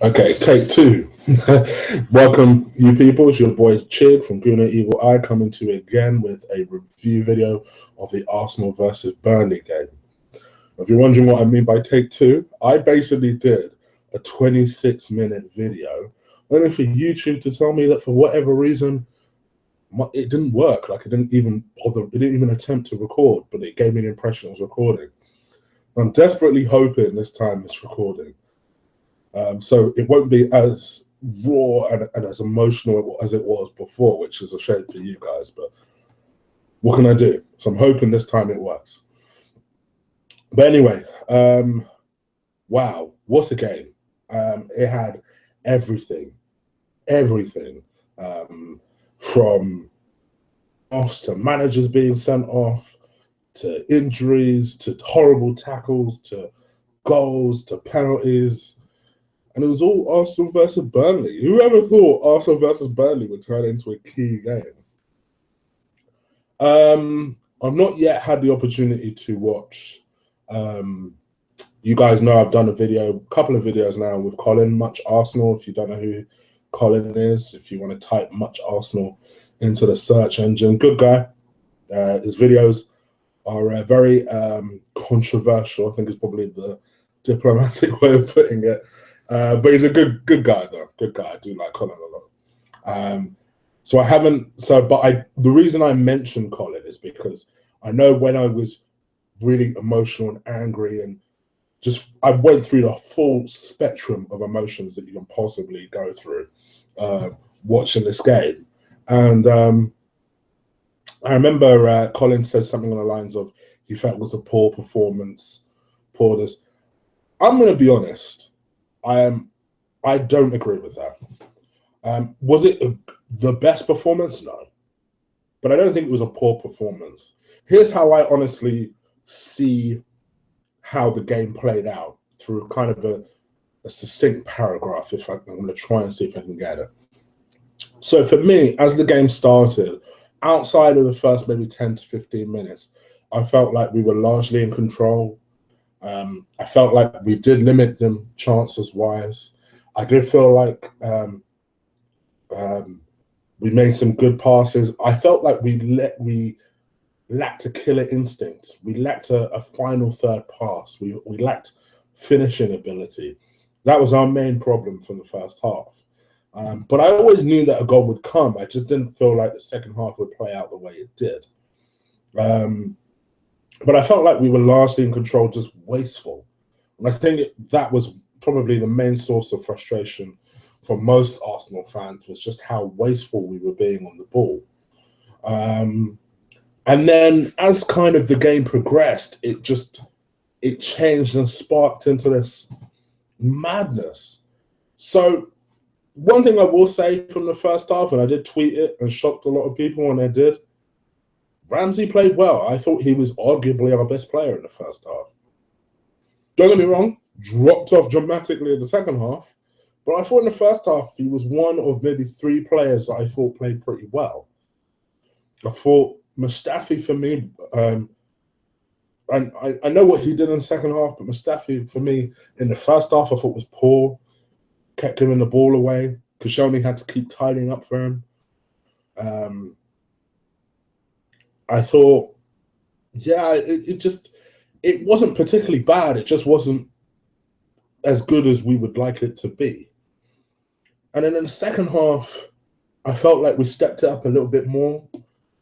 Okay, take two. Welcome, you people. It's your boy Chid from Gooner Evil Eye coming to you again with a review video of the Arsenal versus Burnley game. If you're wondering what I mean by take two, I basically did a 26-minute video only for YouTube to tell me that for whatever reason it didn't work. Like it didn't even bother, it didn't even attempt to record, but it gave me the impression it was recording. I'm desperately hoping this time it's recording. So it won't be as raw and as emotional as it was before, which is a shame for you guys. But what can I do? So I'm hoping this time it works. But anyway, wow, what a game. It had everything from offs to managers being sent off, to injuries, to horrible tackles, to goals, to penalties. And it was all Arsenal versus Burnley. Whoever thought Arsenal versus Burnley would turn into a key game? I've not yet had the opportunity to watch. You guys know I've done a couple of videos now with Colin, Much Arsenal. If you don't know who Colin is, if you want to type Much Arsenal into the search engine, good guy. His videos are very controversial, I think is probably the diplomatic way of putting it. But he's a good guy though. Good guy. I do like Colin a lot. So I haven't. The reason I mentioned Colin is because I know when I was really emotional and angry, and I went through the full spectrum of emotions that you can possibly go through watching this game, and I remember Colin said something on the lines of he felt it was a poor performance, poor this. I'm going to be honest. I don't agree with that. Was it the best performance? No. But I don't think it was a poor performance. Here's how I honestly see how the game played out through kind of a succinct paragraph. I'm going to try and see if I can get it. So for me, as the game started, outside of the first maybe 10 to 15 minutes, I felt like we were largely in control. I felt like we did limit them chances-wise. I did feel like we made some good passes. I felt like we lacked a killer instinct. We lacked a final third pass. We lacked finishing ability. That was our main problem from the first half. But I always knew that a goal would come. I just didn't feel like the second half would play out the way it did. But I felt like we were largely in control, just wasteful. And I think that was probably the main source of frustration for most Arsenal fans, was just how wasteful we were being on the ball. And then as kind of the game progressed, it changed and sparked into this madness. So one thing I will say from the first half, and I did tweet it and shocked a lot of people when I did, Ramsey played well. I thought he was arguably our best player in the first half. Don't get me wrong, dropped off dramatically in the second half, but I thought in the first half he was one of maybe three players that I thought played pretty well. I thought Mustafi for me, and I know what he did in the second half, but Mustafi for me in the first half I thought was poor, kept giving the ball away. Koscielny had to keep tidying up for him. I thought, yeah, it wasn't particularly bad. It just wasn't as good as we would like it to be. And then in the second half, I felt like we stepped it up a little bit more,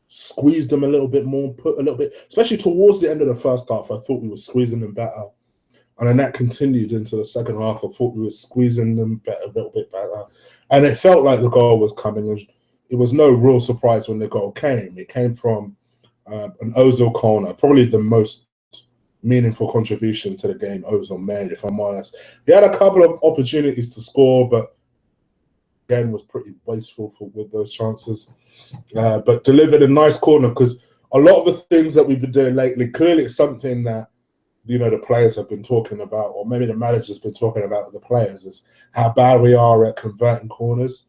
squeezed them a little bit more, put a little bit, especially towards the end of the first half, I thought we were squeezing them better. And then that continued into the second half. I thought we were squeezing them a little bit better. And it felt like the goal was coming. It was no real surprise when the goal came. It came from an Ozil corner, probably the most meaningful contribution to the game Ozil made, if I'm honest. He had a couple of opportunities to score, but again was pretty wasteful with those chances. But delivered a nice corner, because a lot of the things that we've been doing lately, clearly it's something that the players have been talking about, or maybe the manager's been talking about with the players, is how bad we are at converting corners.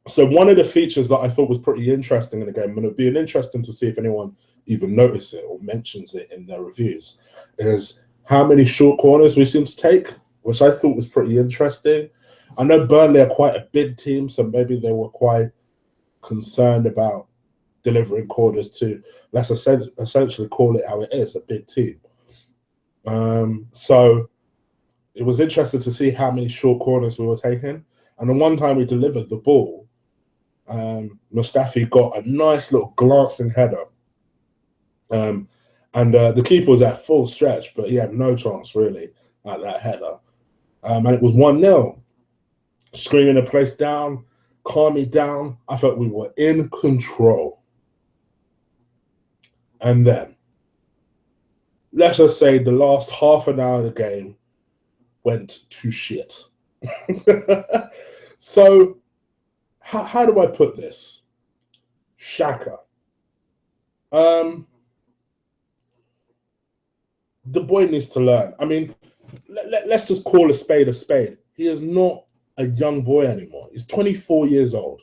So one of the features that I thought was pretty interesting in the game, and it'd be interesting to see if anyone even notices it or mentions it in their reviews, is how many short corners we seem to take. which I thought was pretty interesting. I know Burnley are quite a big team, so maybe they were quite concerned about delivering corners to, let's essentially call it how it is, a big team. So it was interesting to see how many short corners we were taking. And the one time we delivered the ball, Mustafi got a nice little glancing header. And the keeper was at full stretch, but he had no chance really at that header. And it was 1-0. Screaming the place down, calm me down. I felt we were in control. And then, let's just say the last half an hour of the game went to shit. So, how do I put this? Xhaka. The boy needs to learn. I mean, let's just call a spade a spade. He is not a young boy anymore. He's 24 years old.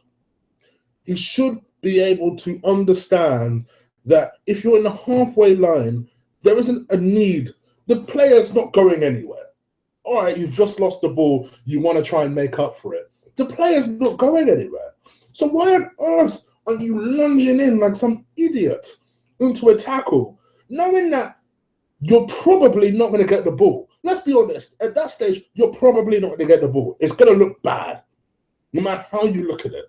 He should be able to understand that if you're in the halfway line, there isn't a need. The player's not going anywhere. All right, you've just lost the ball. You want to try and make up for it. The player's not going anywhere. So why on earth are you lunging in like some idiot into a tackle, knowing that you're probably not going to get the ball? Let's be honest. At that stage, you're probably not going to get the ball. It's going to look bad, no matter how you look at it.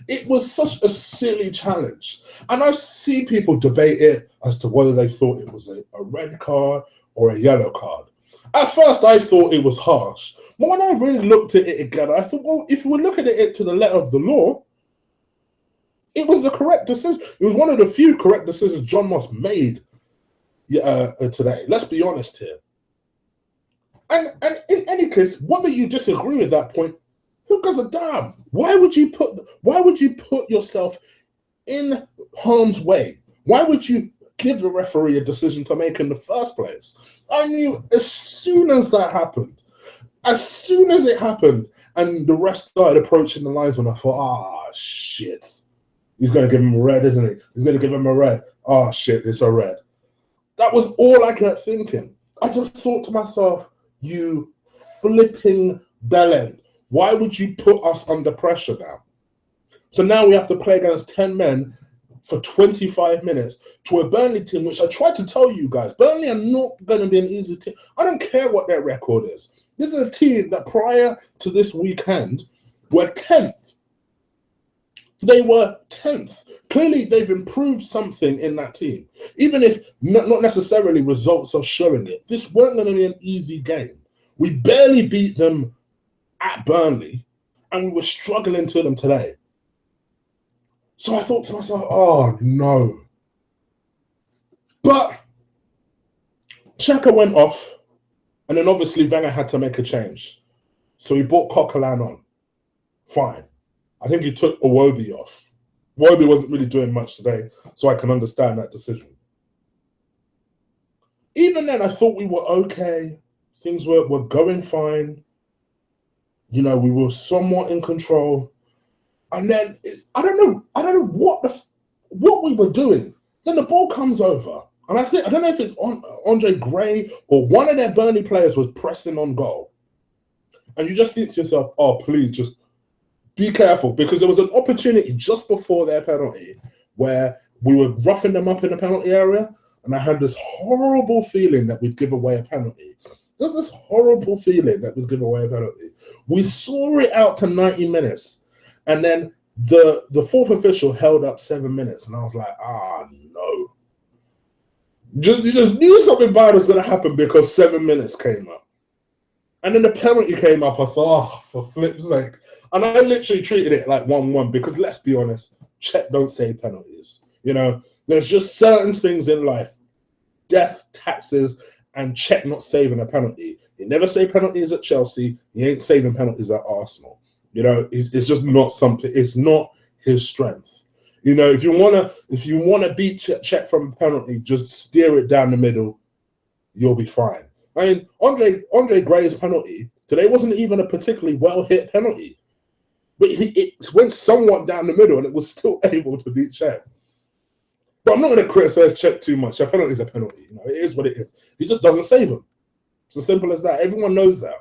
It was such a silly challenge. And I see people debate it as to whether they thought it was a red card or a yellow card. At first, I thought it was harsh. But when I really looked at it again, I thought, well, if we're looking at it to the letter of the law, it was the correct decision. It was one of the few correct decisions John Moss made today. Let's be honest here. And in any case, whether you disagree with that point, who gives a damn? Why would you put yourself in harm's way? Why would you give the referee a decision to make in the first place? I knew as soon as that happened, as soon as it happened, and the rest started approaching the linesman, I thought, shit. He's going to give him a red, isn't he? He's going to give him a red. Oh, shit, it's a red. That was all I kept thinking. I just thought to myself, you flipping bellend. Why would you put us under pressure now? So now we have to play against 10 men for 25 minutes to a Burnley team, which I tried to tell you guys, Burnley are not going to be an easy team. I don't care what their record is. This is a team that prior to this weekend were 10th. They were 10th. Clearly, they've improved something in that team. Even if not necessarily results are showing it. This weren't going to be an easy game. We barely beat them at Burnley, and we were struggling to them today. So I thought to myself, oh, no. But Xhaka went off, and then obviously Wenger had to make a change. So he brought Coquelin on. Fine. I think he took Iwobi off. Iwobi wasn't really doing much today, so I can understand that decision. Even then, I thought we were okay. Things were going fine. You know, we were somewhat in control. And then, I don't know what we were doing. Then the ball comes over. And I don't know if it's Andre Gray or one of their Burnley players was pressing on goal. And you just think to yourself, oh, please, just be careful, because there was an opportunity just before their penalty where we were roughing them up in the penalty area, and I had this horrible feeling that we'd give away a penalty. There's this horrible feeling that we'd give away a penalty. We saw it out to 90 minutes, and then the fourth official held up 7 minutes, and I was like, no. You just knew something bad was going to happen because 7 minutes came up. And then the penalty came up. I thought, for flip's sake. And I literally treated it like 1-1 because, let's be honest, Czech don't save penalties. You know, there's just certain things in life, death, taxes, and Czech not saving a penalty. He never saved penalties at Chelsea. He ain't saving penalties at Arsenal. You know, it's just not something. It's not his strength. You know, if you wanna beat Czech from a penalty, just steer it down the middle. You'll be fine. I mean, Andre Gray's penalty today wasn't even a particularly well-hit penalty. But it went somewhat down the middle, and it was still able to beat Czech. But I'm not going to criticize Czech too much. A penalty is a penalty. You know, it is what it is. He just doesn't save them. It's as simple as that. Everyone knows that.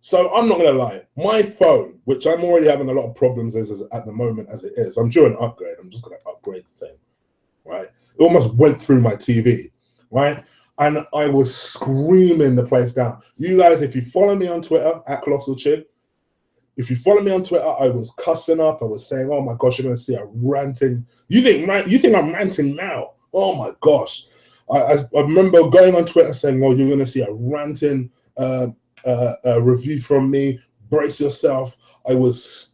So I'm not going to lie. My phone, which I'm already having a lot of problems as at the moment as it is, I'm due an upgrade. I'm just going to upgrade the thing, right? It almost went through my TV, right? And I was screaming the place down. You guys, if you follow me on Twitter, at Colossal Chig, if you follow me on Twitter, I was cussing up. I was saying, oh my gosh, you're going to see a ranting. You think I'm ranting now? Oh my gosh. I remember going on Twitter saying, well, you're going to see a ranting review from me. Brace yourself. I was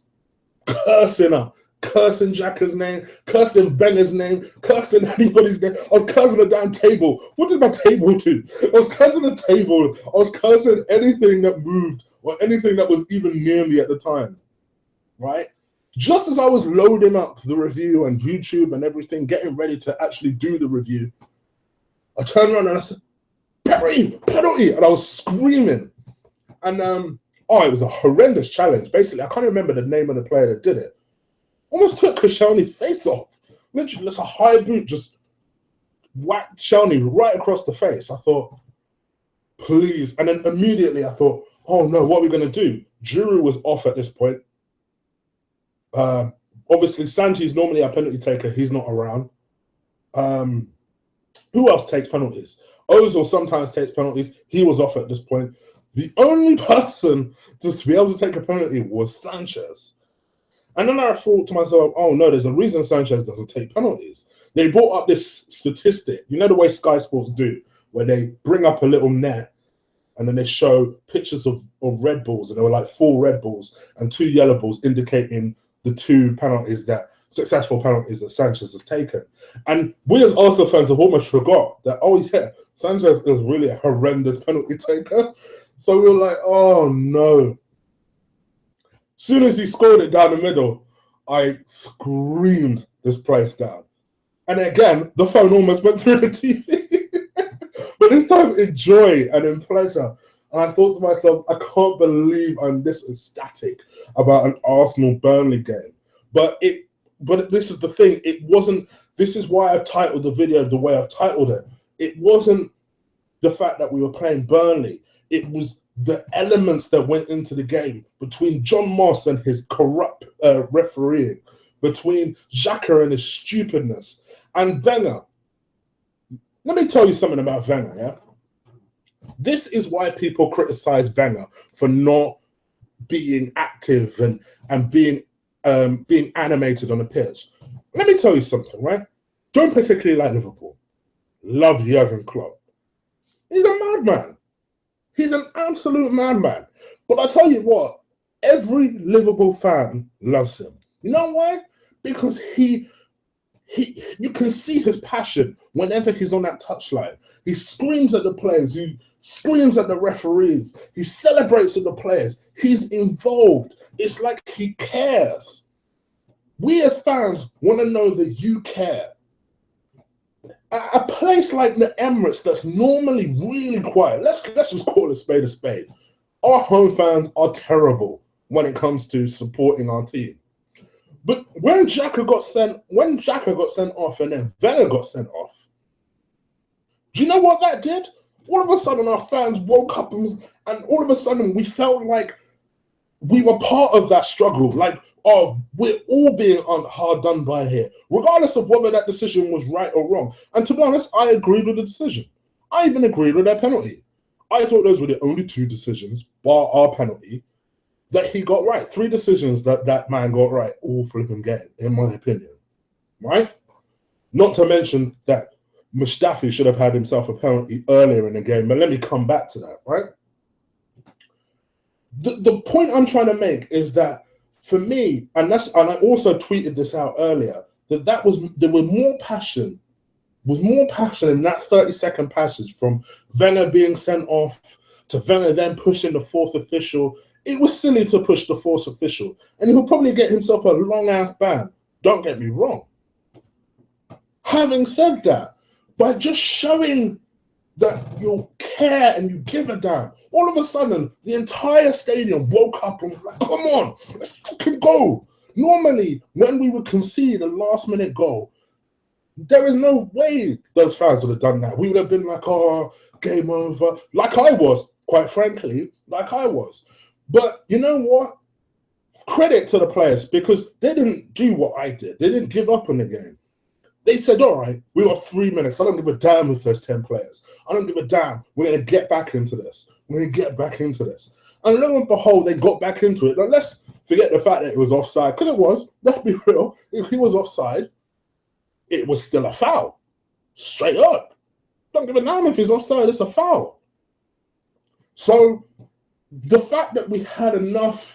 cursing up. Cursing Xhaka's name, cursing Wenger's name, cursing anybody's name. I was cursing a damn table. What did my table do? I was cursing a table. I was cursing anything that moved or anything that was even near me at the time, right? Just as I was loading up the review on YouTube and everything, getting ready to actually do the review, I turned around and I said, penalty, penalty, and I was screaming. And it was a horrendous challenge. Basically, I can't remember the name of the player that did it. Almost took Koscielny's face off. Literally, it's a high boot, just whacked Koscielny right across the face. I thought, please. And then immediately I thought, oh no, what are we going to do? Giroud was off at this point. Obviously, Santi is normally our penalty taker. He's not around. Who else takes penalties? Ozil sometimes takes penalties. He was off at this point. The only person just to be able to take a penalty was Sanchez. And then I thought to myself, oh no, there's a reason Sanchez doesn't take penalties. They brought up this statistic. You know the way Sky Sports do, where they bring up a little net and then they show pictures of red balls, and there were like 4 red balls and 2 yellow balls indicating the 2 penalties successful penalties that Sanchez has taken. And we as Arsenal fans have almost forgot that, oh yeah, Sanchez is really a horrendous penalty taker. So we were like, oh no. As soon as he scored it down the middle, I screamed this place down. And again, the phone almost went through the TV. But this time in joy and in pleasure. And I thought to myself, I can't believe I'm this ecstatic about an Arsenal-Burnley game. But this is the thing. This is why I've titled the video the way I've titled it. It wasn't the fact that we were playing Burnley. It was the elements that went into the game between John Moss and his corrupt refereeing, between Xhaka and his stupidness, and Wenger. Let me tell you something about Wenger, yeah? This is why people criticize Wenger for not being active and being animated on the pitch. Let me tell you something, right? Don't particularly like Liverpool. Love Jurgen Klopp. He's a madman. He's an absolute madman. But I tell you what, every Liverpool fan loves him. You know why? Because you can see his passion whenever he's on that touchline. He screams at the players. He screams at the referees. He celebrates with the players. He's involved. It's like he cares. We as fans want to know that you care. A place like the Emirates that's normally really quiet, let's just call a spade a spade. Our home fans are terrible when it comes to supporting our team. But when Xhaka got sent off and then Wenger got sent off, do you know what that did? All of a sudden our fans woke up and all of a sudden we felt like we were part of that struggle. Like, oh, we're all being hard done by here, regardless of whether that decision was right or wrong. And to be honest, I agreed with the decision. I even agreed with that penalty. I thought those were the only 2 decisions, bar our penalty, that he got right. 3 decisions that man got right all flipping game, in my opinion. Right? Not to mention that Mustafi should have had himself a penalty earlier in the game, but let me come back to that, right? The point I'm trying to make is that for me, and I also tweeted this out earlier, there was more passion in that 30-second passage from Wenger being sent off to Wenger then pushing the 4th official. It was silly to push the 4th official, and he'll probably get himself a long-ass ban. Don't get me wrong. Having said that, by just showing that you care and you give a damn, all of a sudden, the entire stadium woke up and was like, come on, let's fucking go. Normally, when we would concede a last-minute goal, there is no way those fans would have done that. We would have been like, oh, game over. Like I was, quite frankly, like I was. But you know what? Credit to the players, because they didn't do what I did. They didn't give up on the game. They said, all right, we got 3 minutes. I don't give a damn if there's 10 players. I don't give a damn. We're going to get back into this. We're going to get back into this. And lo and behold, they got back into it. Now, let's forget the fact that it was offside, because it was. Let's be real. If he was offside, it was still a foul. Straight up. Don't give a damn if he's offside. It's a foul. So the fact that we had enough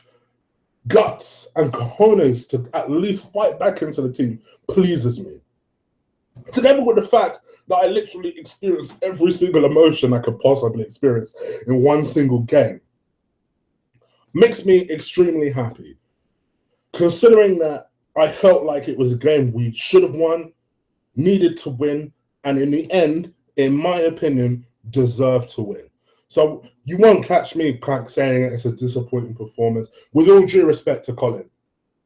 guts and cojones to at least fight back into the team pleases me. Together with the fact that I literally experienced every single emotion I could possibly experience in one single game, makes me extremely happy. Considering that I felt like it was a game we should have won, needed to win, and in the end, in my opinion, deserved to win. So you won't catch me saying it's a disappointing performance. With all due respect to Colin.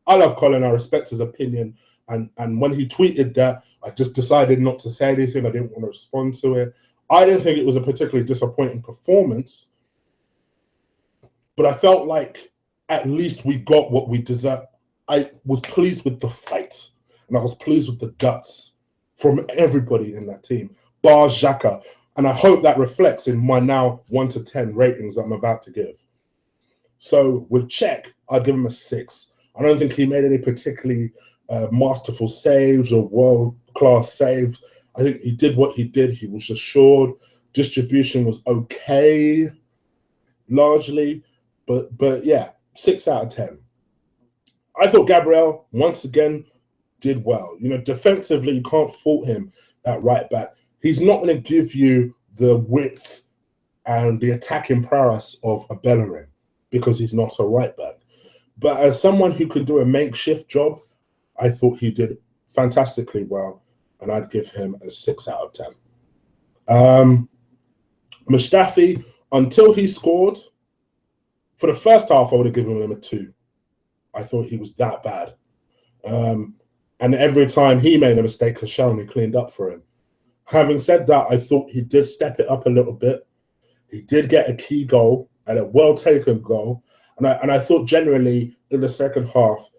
I love Colin. I respect his opinion. And when he tweeted that, I just decided not to say anything. I didn't want to respond to it. I didn't think it was a particularly disappointing performance. But I felt like at least we got what we deserved. I was pleased with the fight. And I was pleased with the guts from everybody in that team, bar Xhaka. And I hope that reflects in my now 1 to 10 ratings that I'm about to give. So with Czech, I'd give him a 6. I don't think he made any particularly masterful saves or world-class saves. I think he did what he did. He was assured. Distribution was okay, largely. But yeah, 6 out of 10. I thought Gabriel, once again, did well. You know, defensively, you can't fault him at right back. He's not going to give you the width and the attacking prowess of a Bellerin because he's not a right back. But as someone who could do a makeshift job, I thought he did fantastically well, and I'd give him a 6 out of 10. Mustafi, until he scored, for the first half, I would have given him a 2. I thought he was that bad. And every time he made a mistake, Koscielny cleaned up for him. Having said that, I thought he did step it up a little bit. He did get a key goal and a well-taken goal. And I thought generally in the second half,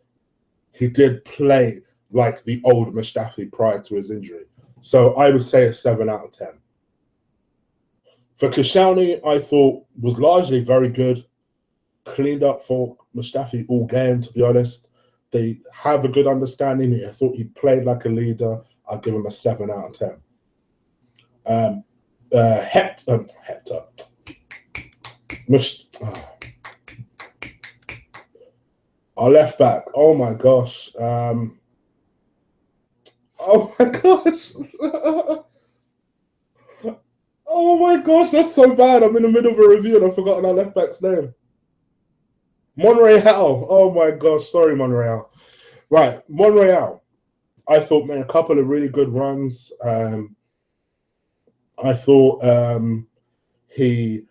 he did play like the old Mustafi prior to his injury. So I would say a 7 out of 10. For Koscielny, I thought was largely very good. Cleaned up for Mustafi all game, to be honest. They have a good understanding. I thought he played like a leader. I'll give him a 7 out of 10. Hector. Our left back. Oh my gosh. Oh my gosh. Oh my gosh, that's so bad. I'm in the middle of a review and I've forgotten our left back's name. Monreal. Oh my gosh, sorry, Monreal. Right, Monreal. I thought made a couple of really good runs. I thought he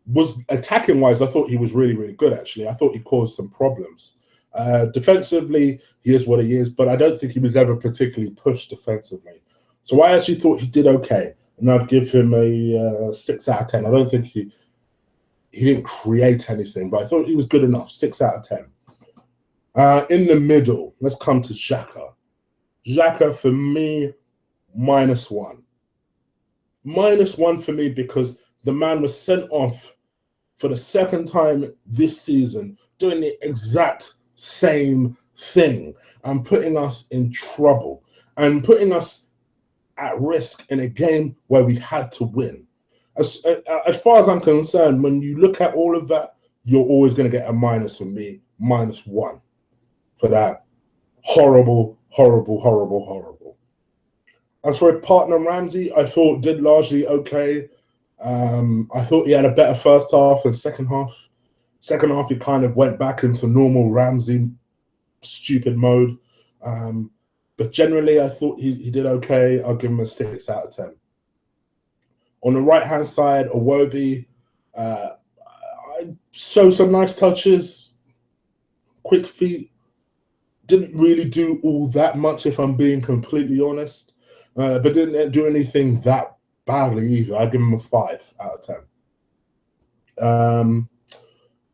was attacking wise. I thought he was really, really good. Actually, I thought he caused some problems. Defensively, he is what he is, but I don't think he was ever particularly pushed defensively. So I actually thought he did okay, and I'd give him a 6 out of 10. I don't think he didn't create anything, but I thought he was good enough. 6 out of 10. In the middle, let's come to Xhaka. Xhaka, for me, -1. -1 for me because the man was sent off for the second time this season, doing the exact same thing and putting us in trouble and putting us at risk in a game where we had to win. As far as I'm concerned, when you look at all of that, you're always going to get a minus from me, -1 for that. Horrible, horrible, horrible, horrible. As for a partner, Ramsey, I thought did largely okay. I thought he had a better first half and second half. Second half, he kind of went back into normal Ramsey stupid mode. But generally, I thought he did okay. I'll give him a 6 out of 10. On the right-hand side, Iwobi, I showed some nice touches, quick feet. Didn't really do all that much, if I'm being completely honest. But didn't do anything that badly either. I give him a 5 out of 10.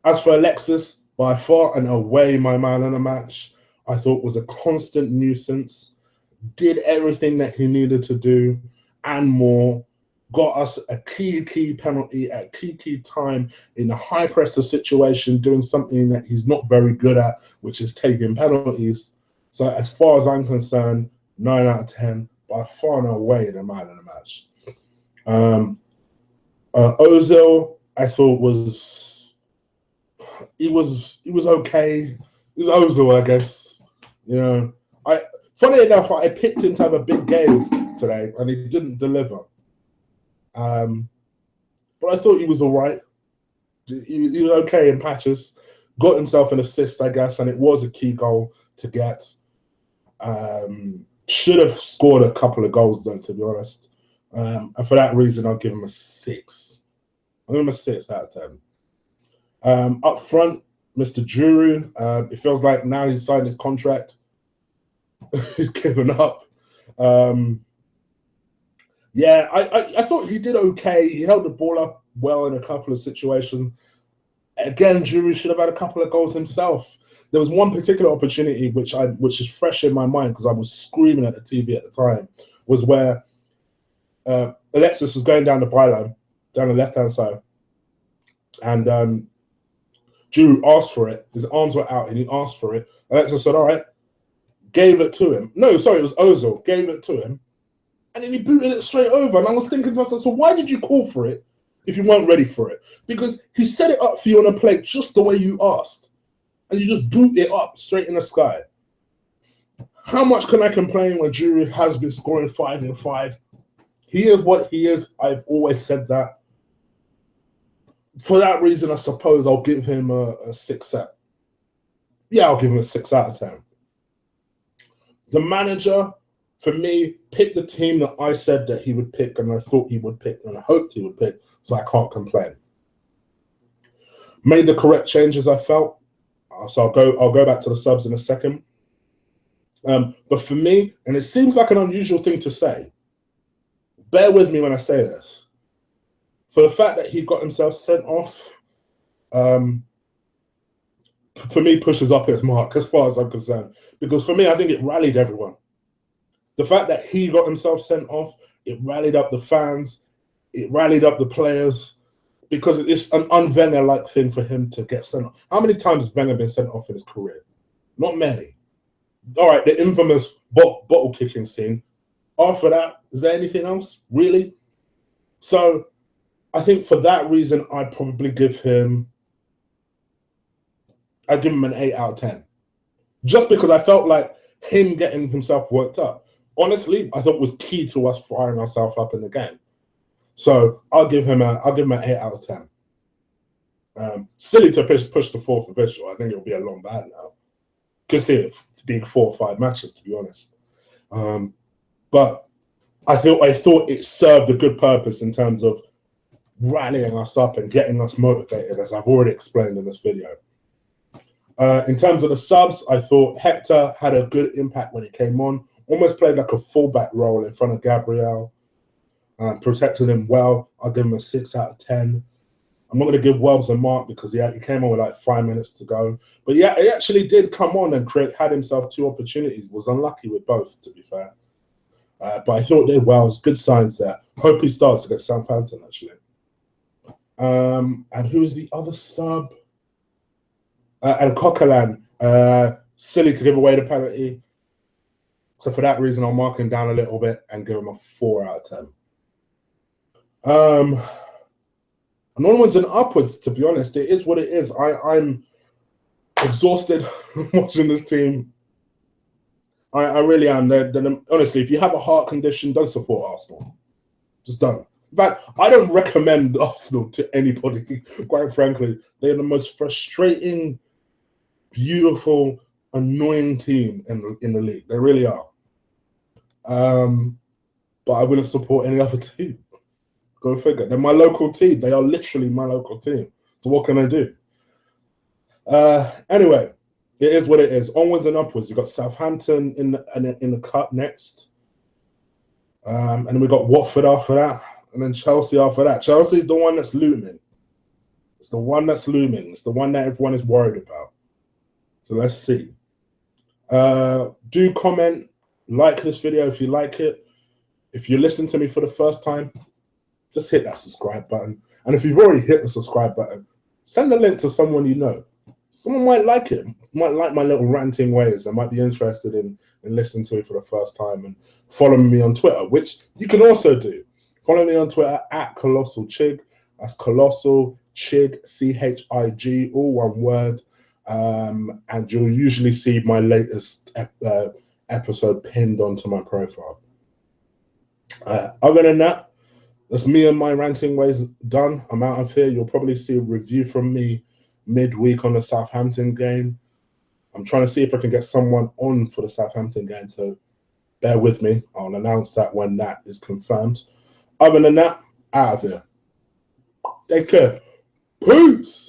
As for Alexis, by far and away my man in the match, I thought was a constant nuisance. Did everything that he needed to do and more. Got us a key penalty at key time in a high pressure situation, doing something that he's not very good at, which is taking penalties. So as far as I'm concerned, 9 out of 10, by far and away the man in the match. Ozil, I thought was okay. He was Ozil, I guess. You know, funny enough, I picked him to have a big game today, and he didn't deliver. But I thought he was all right. He was okay in patches. Got himself an assist, I guess, and it was a key goal to get. Should have scored a couple of goals, though, to be honest. And for that reason, I'll give him a 6. I'll give him a 6 out of 10. Up front, Mr. Giroud, it feels like now he's signed his contract. He's given up. Yeah, I thought he did okay. He held the ball up well in a couple of situations. Again, Giroud should have had a couple of goals himself. There was one particular opportunity which is fresh in my mind because I was screaming at the TV at the time, was where Alexis was going down the byline, down the left-hand side, and Giroud asked for it. His arms were out and he asked for it. Alexis said, all right, gave it to him. No, sorry, it was Ozil, gave it to him. And then he booted it straight over. And I was thinking to myself, so why did you call for it if you weren't ready for it? Because he set it up for you on a plate just the way you asked. And you just boot it up straight in the sky. How much can I complain when Giroud has been scoring 5 in 5? He is what he is. I've always said that. For that reason, I suppose I'll give him a 6 set. Yeah, I'll give him a 6 out of 10. The manager, for me, picked the team that I said that he would pick and I thought he would pick and I hoped he would pick, so I can't complain. Made the correct changes, I felt. So I'll go back to the subs in a second. But for me, and it seems like an unusual thing to say, bear with me when I say this. For the fact that he got himself sent off, for me, pushes up his mark as far as I'm concerned. Because for me, I think it rallied everyone. The fact that he got himself sent off, it rallied up the fans, it rallied up the players, because it's an un-Wenger-like thing for him to get sent off. How many times has Wenger been sent off in his career? Not many. All right, the infamous bottle kicking scene. After that, is there anything else, really? So I think for that reason, I'd probably give him an 8 out of 10. Just because I felt like him getting himself worked up, honestly, I thought was key to us firing ourselves up in the game. So I'll give him an 8 out of 10. Silly to push the 4th official. I think it'll be a long ban now. Could see it being 4 or 5 matches, to be honest. But I thought it served a good purpose in terms of rallying us up and getting us motivated, as I've already explained in this video. In terms of the subs, I thought Hector had a good impact when he came on. Almost played like a fullback role in front of Gabriel. Protected him well. I'll give him a 6 out of 10. I'm not going to give Wells a mark because he came on with like 5 minutes to go. But yeah, he actually did come on and had himself 2 opportunities. Was unlucky with both, to be fair. But I thought did well. Good signs there. Hope he starts against Southampton, actually. And who's the other sub? And Coquelin. Silly to give away the penalty. So for that reason, I'll mark him down a little bit and give him a 4 out of 10. And onwards and upwards, to be honest, it is what it is. I'm exhausted watching this team. I really am. Honestly, if you have a heart condition, don't support Arsenal. Just don't. In fact, I don't recommend Arsenal to anybody, quite frankly. They're the most frustrating, beautiful, annoying team in the league. They really are. But I wouldn't support any other team. Go figure. They're my local team. They are literally my local team. So what can I do? Anyway, it is what it is. Onwards and upwards. You've got Southampton in the cup next. And then we got Watford after that. and then Chelsea after that. Chelsea's the one that's looming. It's the one that's looming. It's the one that everyone is worried about. So let's see. Do comment, like this video if you like it. If you listen to me for the first time, just hit that subscribe button. And if you've already hit the subscribe button, send the link to someone you know. Someone might like it, might like my little ranting ways. They might be interested in listening to it for the first time and following me on Twitter, which you can also do. Follow me on Twitter at Colossal Chig. That's Colossal Chig, C-H-I-G, all one word. And you'll usually see my latest episode pinned onto my profile. Other than that, that's me and my ranting ways done. I'm out of here. You'll probably see a review from me midweek on the Southampton game. I'm trying to see if I can get someone on for the Southampton game, so bear with me. I'll announce that when that is confirmed. Other than that, out of here. Take care. Peace.